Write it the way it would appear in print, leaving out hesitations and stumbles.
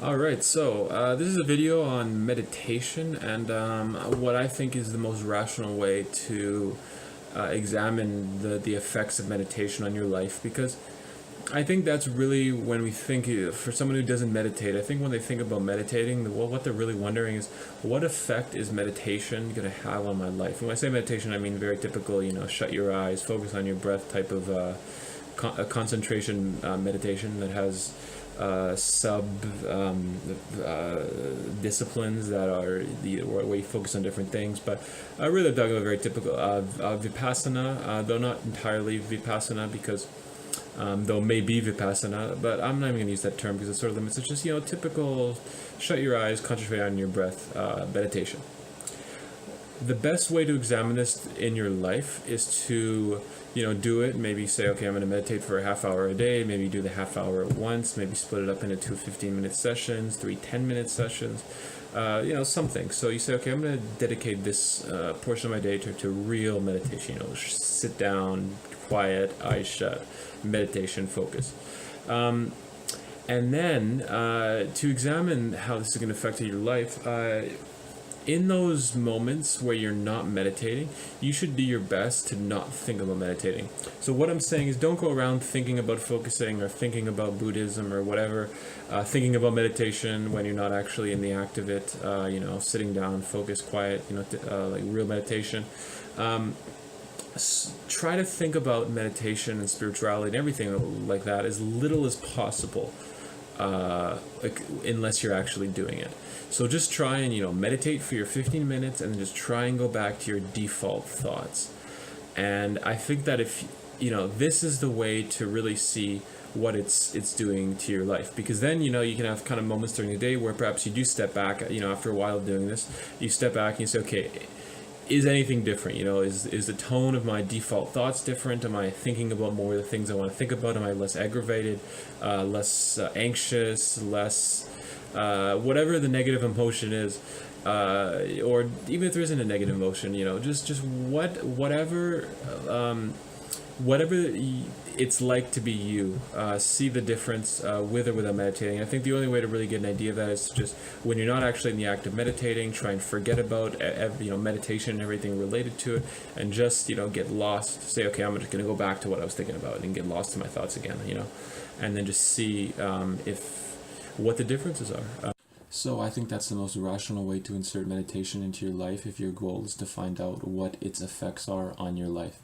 Alright, so this is a video on meditation and what I think is the most rational way to examine the effects of meditation on your life, because I think that's really when we think, for someone who doesn't meditate, I think when they think about meditating, what they're really wondering is, what effect is meditation going to have on my life? And when I say meditation, I mean very typical, shut your eyes, focus on your breath type of concentration meditation that has sub disciplines that are where you focus on different things. But really, I'm talking about very typical Vipassana, though not entirely Vipassana, because though maybe Vipassana, but I'm not even going to use that term because it sort of limits. It's just, typical shut your eyes, concentrate on your breath meditation. The best way to examine this in your life is to, do it. Maybe say, okay, I'm going to meditate for a half hour a day. Maybe do the half hour at once. Maybe split it up into 2 15-minute sessions, 3 10-minute sessions, something. So you say, okay, I'm going to dedicate this portion of my day to real meditation. Sit down, quiet, eyes shut, meditation, focus. And then to examine how this is going to affect your life, in those moments where you're not meditating, you should do your best to not think about meditating. So what I'm saying is, don't go around thinking about focusing or thinking about Buddhism or whatever, thinking about meditation when you're not actually in the act of it, sitting down, focus, quiet, like real meditation. Try to think about meditation and spirituality and everything like that as little as possible, unless you're actually doing it. So just try and meditate for your 15 minutes and then just try and go back to your default thoughts. And I think that if this is the way to really see what it's doing to your life, because then you can have kind of moments during the day where perhaps you do step back. After a while of doing this, you step back and you say, okay, is anything different? Is the tone of my default thoughts different? Am I thinking about more of the things I want to think about? Am I less aggravated, less anxious, less whatever the negative emotion is, or even if there isn't a negative emotion, just whatever it's like to be you. See the difference with or without meditating. I think the only way to really get an idea of that is to just, when you're not actually in the act of meditating, try and forget about meditation and everything related to it, and just get lost. Say, okay, I'm just going to go back to what I was thinking about and get lost in my thoughts again. And then just see what the differences are. So I think that's the most rational way to insert meditation into your life if your goal is to find out what its effects are on your life.